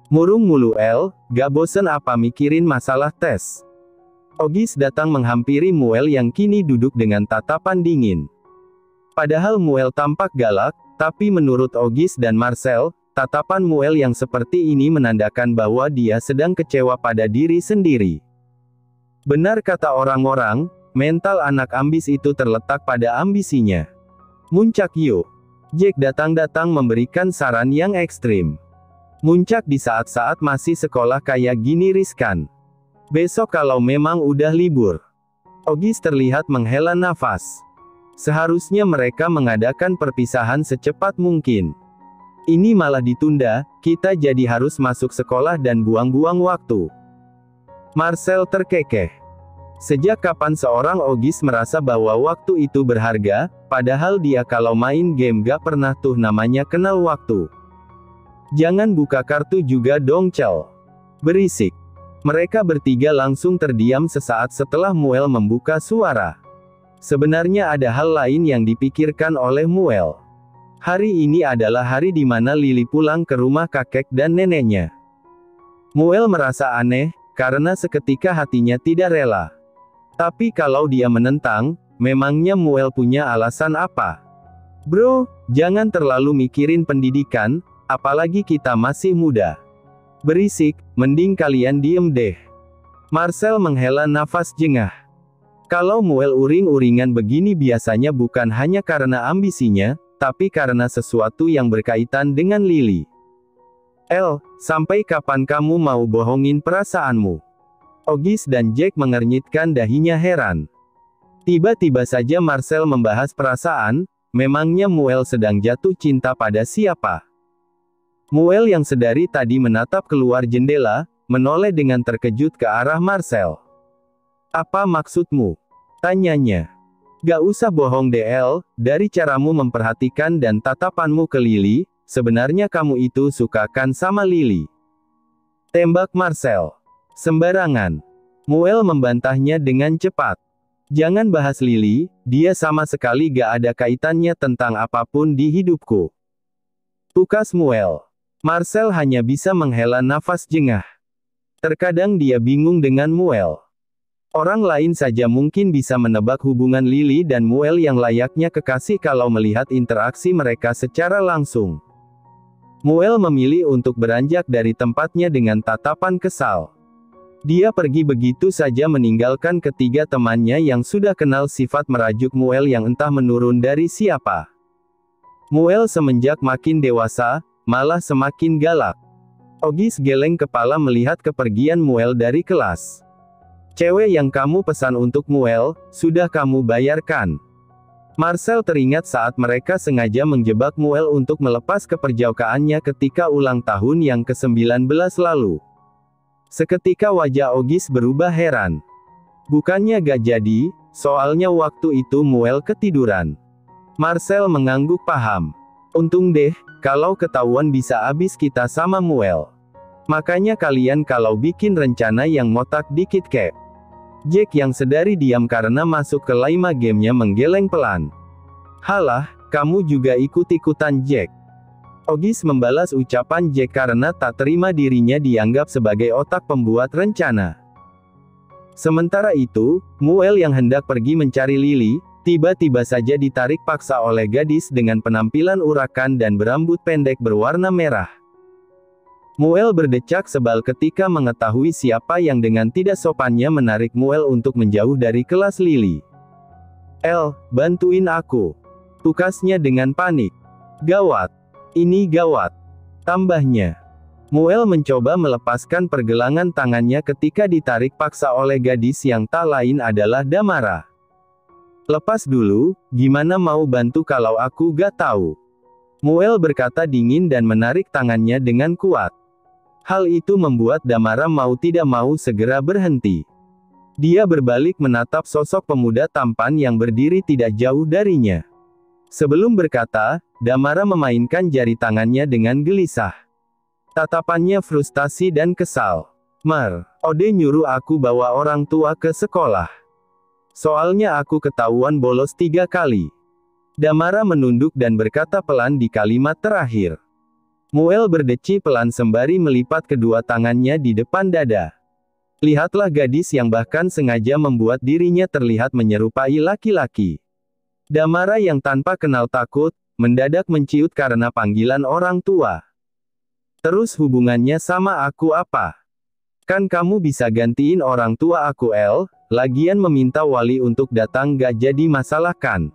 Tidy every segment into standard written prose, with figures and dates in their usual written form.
Murung mulu El, gak bosen apa mikirin masalah tes? Ogis datang menghampiri Muel yang kini duduk dengan tatapan dingin. Padahal Muel tampak galak, tapi menurut Ogis dan Marcel, tatapan Muel yang seperti ini menandakan bahwa dia sedang kecewa pada diri sendiri. Benar kata orang-orang, mental anak ambis itu terletak pada ambisinya. Muncak yuk. Jack datang-datang memberikan saran yang ekstrim. Muncak di saat-saat masih sekolah kayak gini riskan. Besok kalau memang udah libur. Ogis terlihat menghela nafas. Seharusnya mereka mengadakan perpisahan secepat mungkin. Ini malah ditunda, kita jadi harus masuk sekolah dan buang-buang waktu. Marcel terkekeh. Sejak kapan seorang Ogis merasa bahwa waktu itu berharga, padahal dia kalau main game gak pernah tuh namanya kenal waktu. Jangan buka kartu juga dong Cel. Berisik. Mereka bertiga langsung terdiam sesaat setelah Muel membuka suara. Sebenarnya ada hal lain yang dipikirkan oleh Muel. Hari ini adalah hari di mana Lily pulang ke rumah kakek dan neneknya. Muel merasa aneh, karena seketika hatinya tidak rela. Tapi kalau dia menentang, memangnya Muel punya alasan apa? Bro, jangan terlalu mikirin pendidikan, apalagi kita masih muda. Berisik, mending kalian diem deh. Marcel menghela nafas jengah. Kalau Muel uring-uringan begini biasanya bukan hanya karena ambisinya, tapi karena sesuatu yang berkaitan dengan Lily. El, sampai kapan kamu mau bohongin perasaanmu? Ogis dan Jack mengernyitkan dahinya heran. Tiba-tiba saja Marcel membahas perasaan, memangnya Muel sedang jatuh cinta pada siapa? Muel yang sedari tadi menatap keluar jendela, menoleh dengan terkejut ke arah Marcel. Apa maksudmu? Tanyanya. Gak usah bohong DL, dari caramu memperhatikan dan tatapanmu ke Lily, sebenarnya kamu itu sukakan sama Lily. Tembak Marcel. Sembarangan. Muel membantahnya dengan cepat. Jangan bahas Lily, dia sama sekali gak ada kaitannya tentang apapun di hidupku. Tukas Muel. Marcel hanya bisa menghela nafas jengah. Terkadang dia bingung dengan Muel. Orang lain saja mungkin bisa menebak hubungan Lily dan Muel yang layaknya kekasih kalau melihat interaksi mereka secara langsung. Muel memilih untuk beranjak dari tempatnya dengan tatapan kesal. Dia pergi begitu saja meninggalkan ketiga temannya yang sudah kenal sifat merajuk Muel yang entah menurun dari siapa. Muel semenjak makin dewasa, malah semakin galak. Ogis geleng kepala melihat kepergian Muel dari kelas. Cewek yang kamu pesan untuk Muel, sudah kamu bayarkan. Marcel teringat saat mereka sengaja menjebak Muel untuk melepas keperjaukaannya ketika ulang tahun yang ke-19 lalu. Seketika wajah Ogis berubah heran. Bukannya gak jadi, soalnya waktu itu Muel ketiduran. Marcel mengangguk paham. Untung deh, kalau ketahuan bisa abis kita sama Muel. Makanya kalian kalau bikin rencana yang ngotak dikit kek. Jack yang sedari diam karena masuk ke lima gamenya menggeleng pelan. Halah, kamu juga ikut-ikutan Jack. Ogis membalas ucapan Jack karena tak terima dirinya dianggap sebagai otak pembuat rencana. Sementara itu, Muel yang hendak pergi mencari Lily, tiba-tiba saja ditarik paksa oleh gadis dengan penampilan urakan dan berambut pendek berwarna merah. Muel berdecak sebal ketika mengetahui siapa yang dengan tidak sopannya menarik Muel untuk menjauh dari kelas Lily. El, bantuin aku. Tukasnya dengan panik. Gawat. Ini gawat. Tambahnya. Muel mencoba melepaskan pergelangan tangannya ketika ditarik paksa oleh gadis yang tak lain adalah Damara. Lepas dulu, gimana mau bantu kalau aku gak tahu? Muel berkata dingin dan menarik tangannya dengan kuat. Hal itu membuat Damara mau tidak mau segera berhenti. Dia berbalik menatap sosok pemuda tampan yang berdiri tidak jauh darinya. Sebelum berkata, Damara memainkan jari tangannya dengan gelisah. Tatapannya frustasi dan kesal. Ode nyuruh aku bawa orang tua ke sekolah. Soalnya aku ketahuan bolos 3 kali. Damara menunduk dan berkata pelan di kalimat terakhir. Muel berdeci pelan sembari melipat kedua tangannya di depan dada. Lihatlah gadis yang bahkan sengaja membuat dirinya terlihat menyerupai laki-laki. Damara yang tanpa kenal takut, mendadak menciut karena panggilan orang tua. Terus hubungannya sama aku apa? Kan kamu bisa gantiin orang tua aku lagian meminta wali untuk datang gak jadi masalah kan?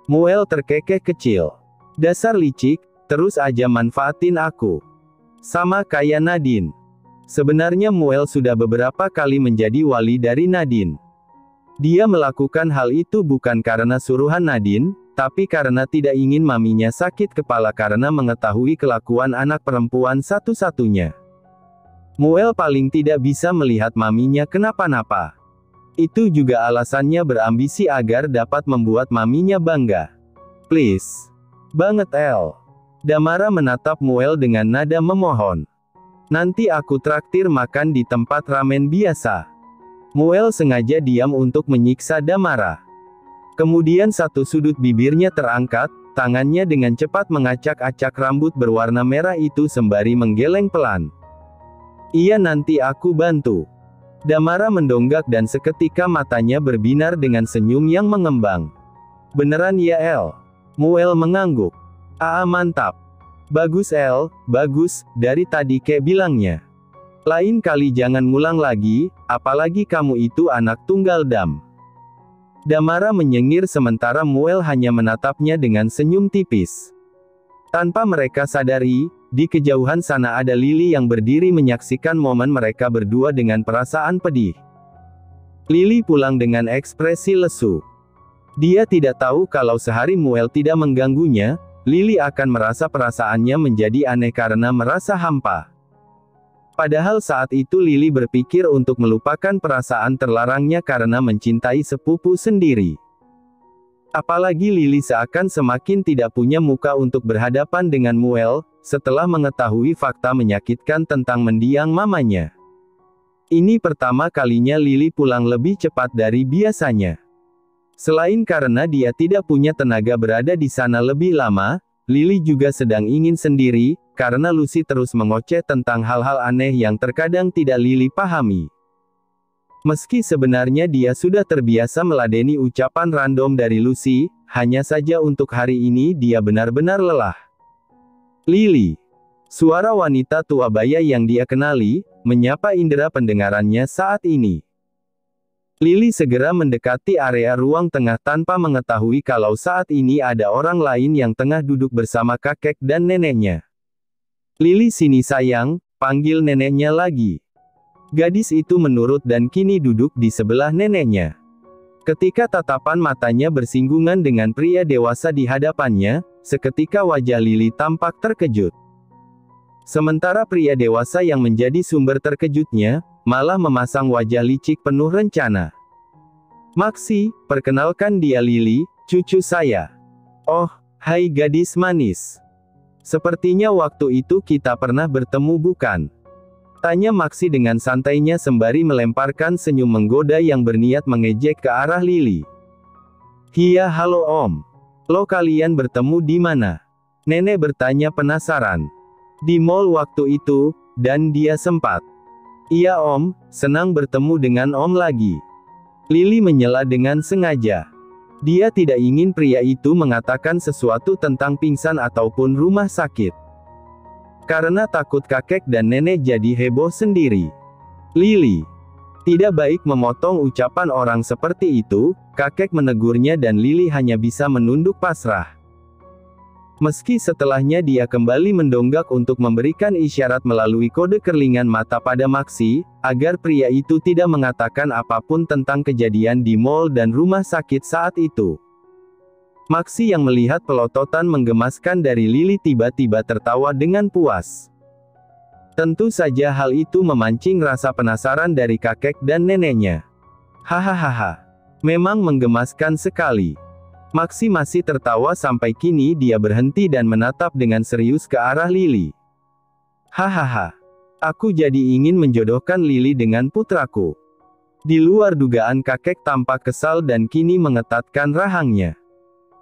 Muel terkekeh kecil. Dasar licik, terus aja manfaatin aku. Sama kayak Nadine. Sebenarnya Muel sudah beberapa kali menjadi wali dari Nadine. Dia melakukan hal itu bukan karena suruhan Nadine, tapi karena tidak ingin maminya sakit kepala karena mengetahui kelakuan anak perempuan satu-satunya. Muel paling tidak bisa melihat maminya kenapa-napa. Itu juga alasannya berambisi agar dapat membuat maminya bangga. Please. Banget Damara menatap Muel dengan nada memohon. Nanti aku traktir makan di tempat ramen biasa. Muel sengaja diam untuk menyiksa Damara. Kemudian satu sudut bibirnya terangkat, tangannya dengan cepat mengacak-acak rambut berwarna merah itu sembari menggeleng pelan. Iya nanti aku bantu. Damara mendonggak dan seketika matanya berbinar dengan senyum yang mengembang. Beneran ya Muel mengangguk. Mantap. Bagus bagus, dari tadi kek bilangnya. Lain kali jangan ngulang lagi, apalagi kamu itu anak tunggal Dam. Damara menyengir sementara Muel hanya menatapnya dengan senyum tipis. Tanpa mereka sadari, di kejauhan sana ada Lily yang berdiri menyaksikan momen mereka berdua dengan perasaan pedih. Lily pulang dengan ekspresi lesu. Dia tidak tahu kalau sehari Muel tidak mengganggunya, Lily akan merasa perasaannya menjadi aneh karena merasa hampa. Padahal saat itu Lily berpikir untuk melupakan perasaan terlarangnya karena mencintai sepupu sendiri. Apalagi Lily seakan semakin tidak punya muka untuk berhadapan dengan Muel, setelah mengetahui fakta menyakitkan tentang mendiang mamanya. Ini pertama kalinya Lily pulang lebih cepat dari biasanya. Selain karena dia tidak punya tenaga berada di sana lebih lama, Lily juga sedang ingin sendiri, karena Lucy terus mengoceh tentang hal-hal aneh yang terkadang tidak Lily pahami. Meski sebenarnya dia sudah terbiasa meladeni ucapan random dari Lucy, hanya saja untuk hari ini dia benar-benar lelah. Lily. Suara wanita tua baya yang dia kenali, menyapa indera pendengarannya saat ini. Lily segera mendekati area ruang tengah tanpa mengetahui kalau saat ini ada orang lain yang tengah duduk bersama kakek dan neneknya. Lily sini sayang, panggil neneknya lagi. Gadis itu menurut dan kini duduk di sebelah neneknya. Ketika tatapan matanya bersinggungan dengan pria dewasa di hadapannya, seketika wajah Lily tampak terkejut. Sementara pria dewasa yang menjadi sumber terkejutnya, malah memasang wajah licik penuh rencana. Maxi, perkenalkan dia Lily, cucu saya. Oh, hai gadis manis. Sepertinya waktu itu kita pernah bertemu bukan? Tanya Maxi dengan santainya sembari melemparkan senyum menggoda yang berniat mengejek ke arah Lily. Hiya halo om. Lo kalian bertemu di mana? Nenek bertanya penasaran. Di mall waktu itu, dan dia sempat. Iya om, senang bertemu dengan om lagi. Lily menyela dengan sengaja. Dia tidak ingin pria itu mengatakan sesuatu tentang pingsan ataupun rumah sakit. Karena takut kakek dan nenek jadi heboh sendiri. Lily. Tidak baik memotong ucapan orang seperti itu, kakek menegurnya dan Lily hanya bisa menunduk pasrah. Meski setelahnya dia kembali mendonggak untuk memberikan isyarat melalui kode kerlingan mata pada Maxi, agar pria itu tidak mengatakan apapun tentang kejadian di mall dan rumah sakit saat itu. Maxi yang melihat pelototan menggemaskan dari Lily tiba-tiba tertawa dengan puas. Tentu saja hal itu memancing rasa penasaran dari kakek dan neneknya. Hahaha. Memang menggemaskan sekali. Maxi masih tertawa sampai kini dia berhenti dan menatap dengan serius ke arah Lily. Hahaha. Aku jadi ingin menjodohkan Lily dengan putraku. Di luar dugaan kakek tampak kesal dan kini mengetatkan rahangnya.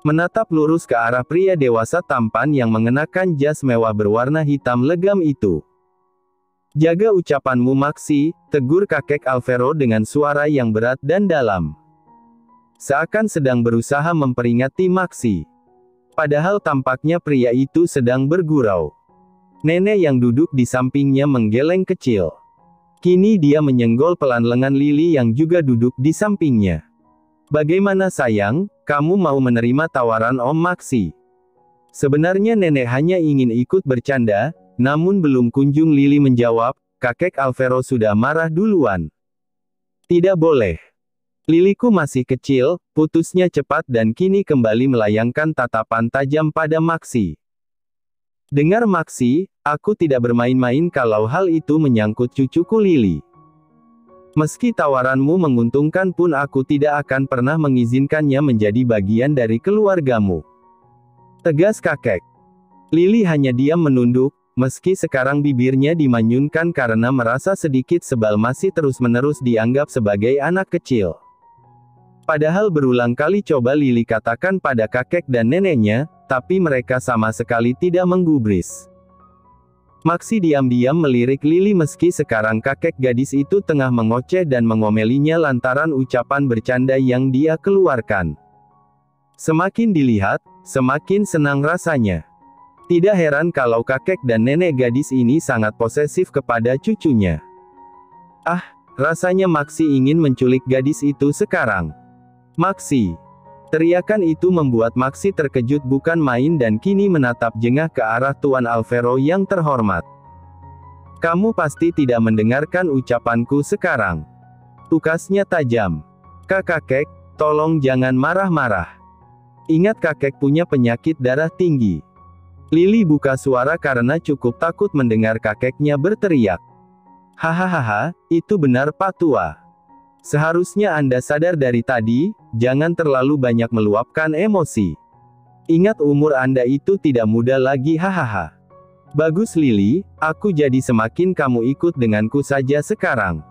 menatap lurus ke arah pria dewasa tampan yang mengenakan jas mewah berwarna hitam legam itu. "Jaga ucapanmu Maxi," tegur kakek Alvaro dengan suara yang berat dan dalam. Seakan sedang berusaha memperingati Maxi. Padahal tampaknya pria itu sedang bergurau. Nenek yang duduk di sampingnya menggeleng kecil. Kini dia menyenggol pelan lengan Lily yang juga duduk di sampingnya. "Bagaimana sayang, kamu mau menerima tawaran Om Maxi?" Sebenarnya nenek hanya ingin ikut bercanda, namun belum kunjung Lily menjawab, kakek Alvaro sudah marah duluan. "Tidak boleh. Liliku masih kecil," putusnya cepat dan kini kembali melayangkan tatapan tajam pada Maxi. "Dengar Maxi, aku tidak bermain-main kalau hal itu menyangkut cucuku Lily. Meski tawaranmu menguntungkan pun aku tidak akan pernah mengizinkannya menjadi bagian dari keluargamu," tegas kakek. Lily hanya diam menunduk, meski sekarang bibirnya dimanyunkan karena merasa sedikit sebal masih terus-menerus dianggap sebagai anak kecil. Padahal berulang kali coba Lily katakan pada kakek dan neneknya, tapi mereka sama sekali tidak menggubris. Maxi diam-diam melirik Lily meski sekarang kakek gadis itu tengah mengoceh dan mengomelinya lantaran ucapan bercanda yang dia keluarkan. Semakin dilihat, semakin senang rasanya. Tidak heran kalau kakek dan nenek gadis ini sangat posesif kepada cucunya. Ah, rasanya Maxi ingin menculik gadis itu sekarang. "Maxi!" Teriakan itu membuat Maxi terkejut bukan main dan kini menatap jengah ke arah Tuan Alvaro yang terhormat. "Kamu pasti tidak mendengarkan ucapanku sekarang," tukasnya tajam. Kakek, tolong jangan marah-marah. Ingat kakek punya penyakit darah tinggi." Lily buka suara karena cukup takut mendengar kakeknya berteriak. "Hahaha, itu benar Pak Tua. Seharusnya Anda sadar dari tadi, jangan terlalu banyak meluapkan emosi. Ingat umur Anda itu tidak muda lagi hahaha." "Bagus Lily, aku jadi semakin kamu ikut denganku saja sekarang.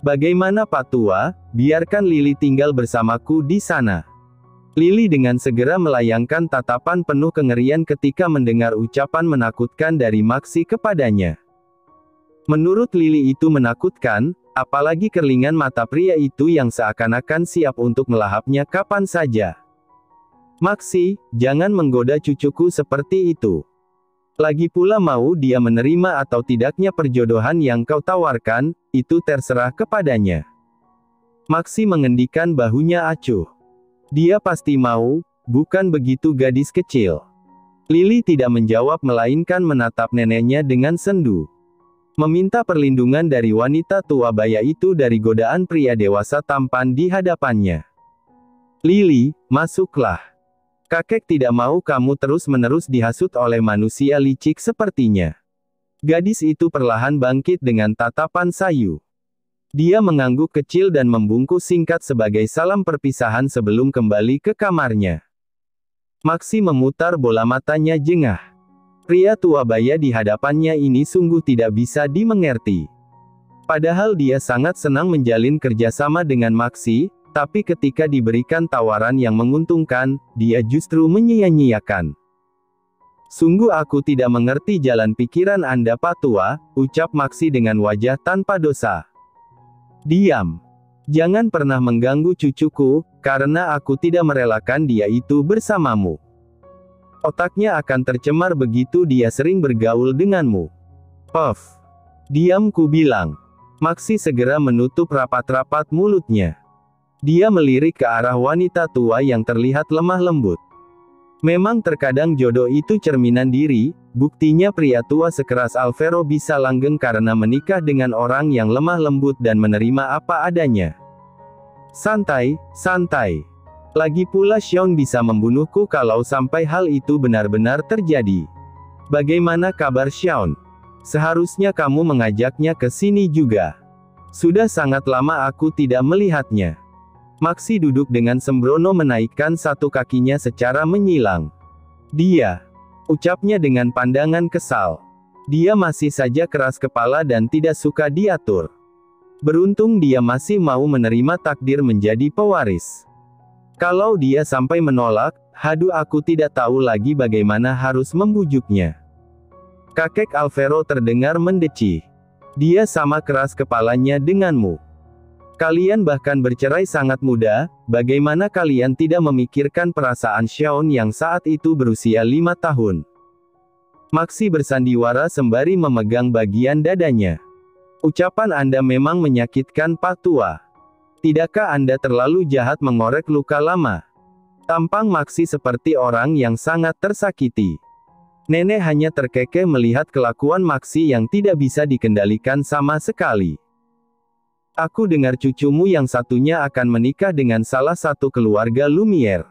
Bagaimana Pak Tua, biarkan Lily tinggal bersamaku di sana." Lily dengan segera melayangkan tatapan penuh kengerian ketika mendengar ucapan menakutkan dari Maxi kepadanya. Menurut Lily itu menakutkan, apalagi kerlingan mata pria itu yang seakan-akan siap untuk melahapnya kapan saja. "Maxi, jangan menggoda cucuku seperti itu. Lagi pula mau dia menerima atau tidaknya perjodohan yang kau tawarkan, itu terserah kepadanya." Maxi mengendikan bahunya acuh. Dia pasti mau, bukan begitu gadis kecil? Lily tidak menjawab melainkan menatap neneknya dengan sendu. Meminta perlindungan dari wanita tua baya itu dari godaan pria dewasa tampan di hadapannya. "Lily, masuklah. Kakek tidak mau kamu terus-menerus dihasut oleh manusia licik sepertinya." Gadis itu perlahan bangkit dengan tatapan sayu. Dia mengangguk kecil dan membungkuk singkat sebagai salam perpisahan sebelum kembali ke kamarnya. Maxi memutar bola matanya jengah. Pria tua baya di hadapannya ini sungguh tidak bisa dimengerti. Padahal dia sangat senang menjalin kerjasama dengan Maxi, tapi ketika diberikan tawaran yang menguntungkan, dia justru menyia-nyiakan. "Sungguh aku tidak mengerti jalan pikiran Anda Pak Tua," ucap Maxi dengan wajah tanpa dosa. "Diam. Jangan pernah mengganggu cucuku, karena aku tidak merelakan dia itu bersamamu. Otaknya akan tercemar begitu dia sering bergaul denganmu." "Puff. Diam ku bilang." Maxi segera menutup rapat-rapat mulutnya. Dia melirik ke arah wanita tua yang terlihat lemah lembut. Memang terkadang jodoh itu cerminan diri, buktinya pria tua sekeras Alvaro bisa langgeng karena menikah dengan orang yang lemah lembut dan menerima apa adanya. "Santai, santai. Lagi pula Xion bisa membunuhku kalau sampai hal itu benar-benar terjadi. Bagaimana kabar Xion? Seharusnya kamu mengajaknya ke sini juga. Sudah sangat lama aku tidak melihatnya." Maxi duduk dengan sembrono menaikkan satu kakinya secara menyilang. "Dia," ucapnya dengan pandangan kesal. Dia masih saja keras kepala dan tidak suka diatur. Beruntung dia masih mau menerima takdir menjadi pewaris. Kalau dia sampai menolak, Haduh, aku tidak tahu lagi bagaimana harus membujuknya. Kakek Alvaro terdengar mendecih. Dia sama keras kepalanya denganmu. Kalian bahkan bercerai sangat muda, bagaimana kalian tidak memikirkan perasaan Shaun yang saat itu berusia 5 tahun? Maxi bersandiwara sembari memegang bagian dadanya. Ucapan Anda memang menyakitkan, Pak Tua. Tidakkah Anda terlalu jahat mengorek luka lama? Tampang Maxi seperti orang yang sangat tersakiti. Nenek hanya terkekeh melihat kelakuan Maxi yang tidak bisa dikendalikan sama sekali. Aku dengar cucumu yang satunya akan menikah dengan salah satu keluarga Lumiere.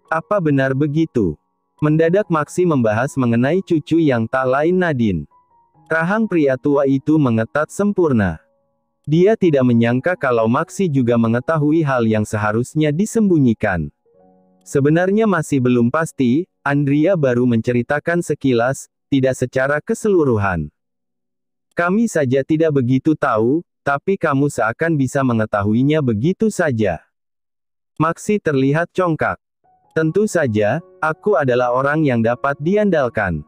Apa benar begitu? Mendadak Maxi membahas mengenai cucu yang tak lain Nadine. Rahang pria tua itu mengetat sempurna. Dia tidak menyangka kalau Maxi juga mengetahui hal yang seharusnya disembunyikan. Sebenarnya masih belum pasti, Andrea baru menceritakan sekilas, tidak secara keseluruhan. Kami saja tidak begitu tahu, tapi kamu seakan bisa mengetahuinya begitu saja. Maxi terlihat congkak. Tentu saja, aku adalah orang yang dapat diandalkan.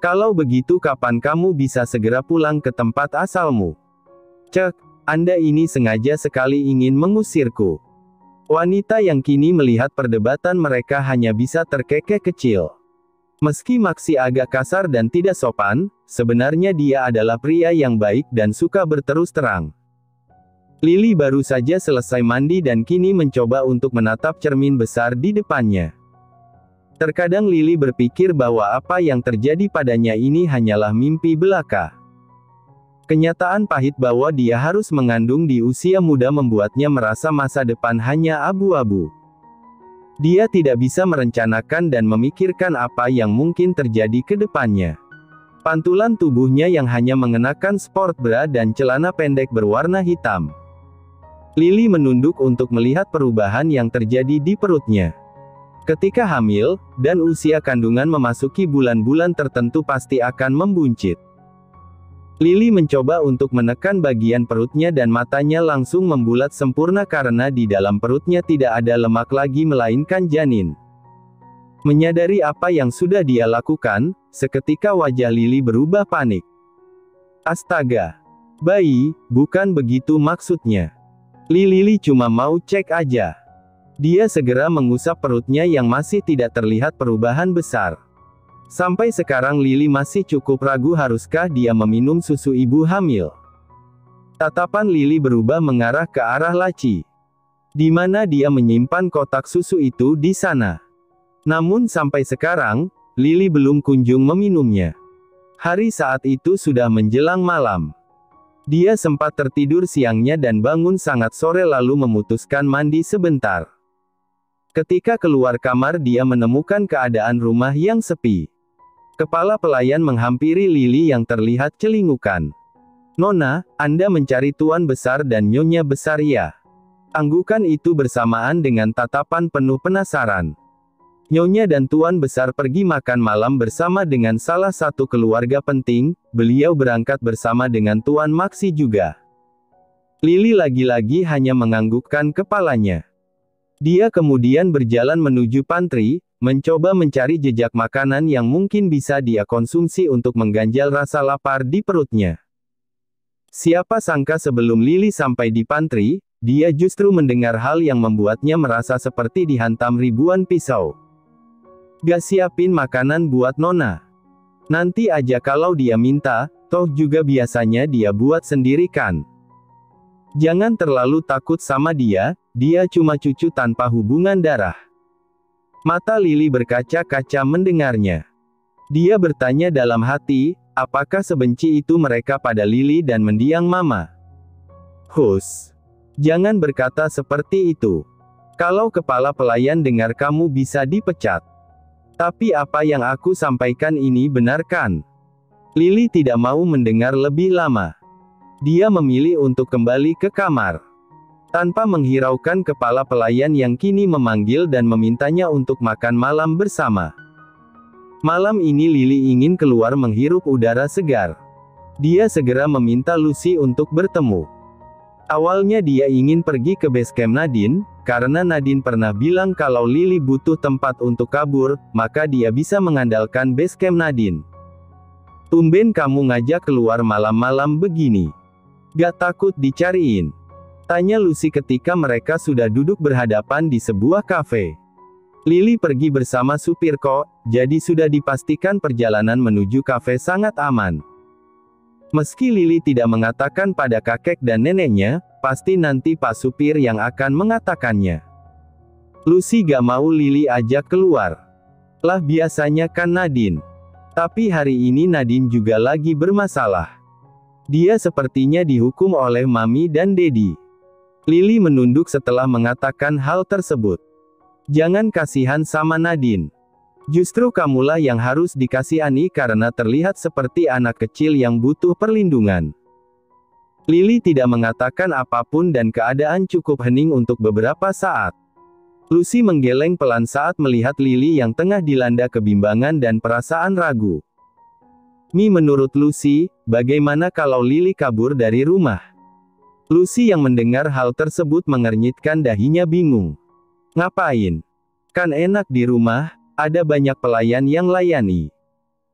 Kalau begitu kapan kamu bisa segera pulang ke tempat asalmu? Cek, Anda ini sengaja sekali ingin mengusirku. Wanita yang kini melihat perdebatan mereka hanya bisa terkekeh kecil. Meski Maxi agak kasar dan tidak sopan, sebenarnya dia adalah pria yang baik dan suka berterus terang. Lily baru saja selesai mandi dan kini mencoba untuk menatap cermin besar di depannya. Terkadang Lily berpikir bahwa apa yang terjadi padanya ini hanyalah mimpi belaka. Kenyataan pahit bahwa dia harus mengandung di usia muda membuatnya merasa masa depan hanya abu-abu. Dia tidak bisa merencanakan dan memikirkan apa yang mungkin terjadi ke depannya. Pantulan tubuhnya yang hanya mengenakan sport bra dan celana pendek berwarna hitam. Lily menunduk untuk melihat perubahan yang terjadi di perutnya. Ketika hamil, dan usia kandungan memasuki bulan-bulan tertentu pasti akan membuncit. Lily mencoba untuk menekan bagian perutnya dan matanya langsung membulat sempurna karena di dalam perutnya tidak ada lemak lagi melainkan janin. Menyadari apa yang sudah dia lakukan, seketika wajah Lily berubah panik. Astaga! Bayi, bukan begitu maksudnya. Lily cuma mau cek aja. Dia segera mengusap perutnya yang masih tidak terlihat perubahan besar. Sampai sekarang Lily masih cukup ragu haruskah dia meminum susu ibu hamil. Tatapan Lily berubah mengarah ke arah laci. Di mana dia menyimpan kotak susu itu di sana. Namun sampai sekarang, Lily belum kunjung meminumnya. Hari saat itu sudah menjelang malam. Dia sempat tertidur siangnya dan bangun sangat sore lalu memutuskan mandi sebentar. Ketika keluar kamar dia menemukan keadaan rumah yang sepi. Kepala pelayan menghampiri Lily yang terlihat celingukan. Nona, Anda mencari tuan besar dan nyonya besar ya? Anggukan itu bersamaan dengan tatapan penuh penasaran. Nyonya dan tuan besar pergi makan malam bersama dengan salah satu keluarga penting, beliau berangkat bersama dengan tuan Maxi juga. Lily lagi-lagi hanya menganggukkan kepalanya. Dia kemudian berjalan menuju pantry, mencoba mencari jejak makanan yang mungkin bisa dia konsumsi untuk mengganjal rasa lapar di perutnya. Siapa sangka sebelum Lily sampai di pantry, dia justru mendengar hal yang membuatnya merasa seperti dihantam ribuan pisau. Gak siapin makanan buat Nona. Nanti aja kalau dia minta, toh juga biasanya dia buat sendiri kan. Jangan terlalu takut sama dia cuma cucu tanpa hubungan darah. Mata Lily berkaca-kaca mendengarnya. Dia bertanya dalam hati, apakah sebenci itu mereka pada Lily dan mendiang mama? Hus. Jangan berkata seperti itu. Kalau kepala pelayan dengar kamu bisa dipecat. Tapi apa yang aku sampaikan ini benar kan? Lily tidak mau mendengar lebih lama. Dia memilih untuk kembali ke kamar. Tanpa menghiraukan kepala pelayan yang kini memanggil dan memintanya untuk makan malam bersama. Malam ini Lily ingin keluar menghirup udara segar. Dia segera meminta Lucy untuk bertemu. Awalnya dia ingin pergi ke base camp Nadine, karena Nadine pernah bilang kalau Lily butuh tempat untuk kabur, maka dia bisa mengandalkan base camp Nadine. Tumben kamu ngajak keluar malam-malam begini. Gak takut dicariin? Tanya Lucy ketika mereka sudah duduk berhadapan di sebuah kafe. Lily pergi bersama supir kok, jadi sudah dipastikan perjalanan menuju kafe sangat aman. Meski Lily tidak mengatakan pada kakek dan neneknya, pasti nanti Pak Supir yang akan mengatakannya. Lucy gak mau Lily ajak keluar. Lah biasanya kan Nadine. Tapi hari ini Nadine juga lagi bermasalah. Dia sepertinya dihukum oleh Mami dan Daddy. Lily menunduk setelah mengatakan hal tersebut. Jangan kasihan sama Nadine. Justru kamulah yang harus dikasihani karena terlihat seperti anak kecil yang butuh perlindungan. Lily tidak mengatakan apapun dan keadaan cukup hening untuk beberapa saat. Lucy menggeleng pelan saat melihat Lily yang tengah dilanda kebimbangan dan perasaan ragu. Menurut Lucy, bagaimana kalau Lily kabur dari rumah? Lucy yang mendengar hal tersebut mengernyitkan dahinya bingung. Ngapain? Kan enak di rumah. Ada banyak pelayan yang layani.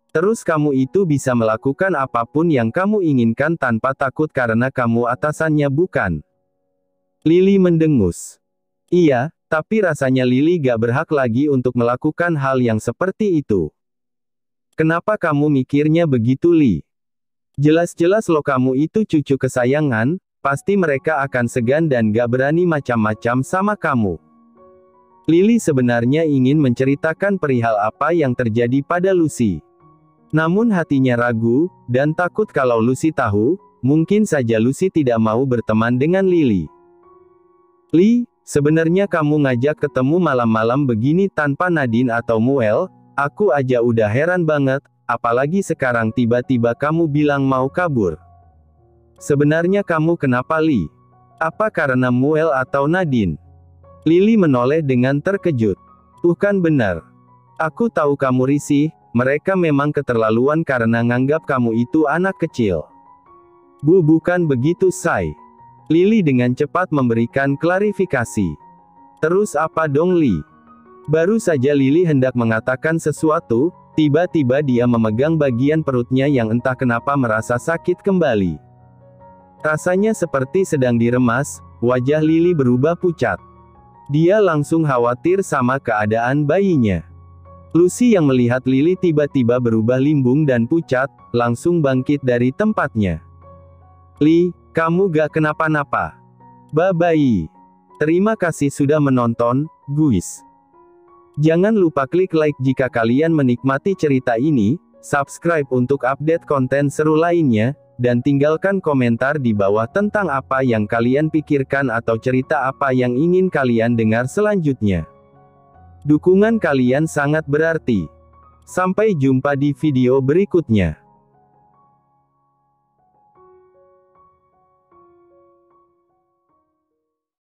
Terus kamu itu bisa melakukan apapun yang kamu inginkan tanpa takut karena kamu atasannya bukan? Lily mendengus. Iya, tapi rasanya Lily gak berhak lagi untuk melakukan hal yang seperti itu. Kenapa kamu mikirnya begitu, Lee? Jelas-jelas lo kamu itu cucu kesayangan, pasti mereka akan segan dan gak berani macam-macam sama kamu. Lily sebenarnya ingin menceritakan perihal apa yang terjadi pada Lucy. Namun hatinya ragu, dan takut kalau Lucy tahu, mungkin saja Lucy tidak mau berteman dengan Lily. Lee, sebenarnya kamu ngajak ketemu malam-malam begini tanpa Nadine atau Muel, aku aja udah heran banget, apalagi sekarang tiba-tiba kamu bilang mau kabur. Sebenarnya kamu kenapa, Lee? Apa karena Muel atau Nadine? Lily menoleh dengan terkejut. Kan benar. Aku tahu kamu risih, mereka memang keterlaluan karena nganggap kamu itu anak kecil. Bukan begitu, say. Lily dengan cepat memberikan klarifikasi. Terus apa dong, Lee? Baru saja Lily hendak mengatakan sesuatu, tiba-tiba dia memegang bagian perutnya yang entah kenapa merasa sakit kembali. Rasanya seperti sedang diremas, wajah Lily berubah pucat. Dia langsung khawatir sama keadaan bayinya. Lucy yang melihat Lily tiba-tiba berubah limbung dan pucat, langsung bangkit dari tempatnya. Lee, kamu gak kenapa-napa? Bye-bye. Terima kasih sudah menonton, guys. Jangan lupa klik like jika kalian menikmati cerita ini, subscribe untuk update konten seru lainnya, dan tinggalkan komentar di bawah tentang apa yang kalian pikirkan atau cerita apa yang ingin kalian dengar selanjutnya. Dukungan kalian sangat berarti. Sampai jumpa di video berikutnya.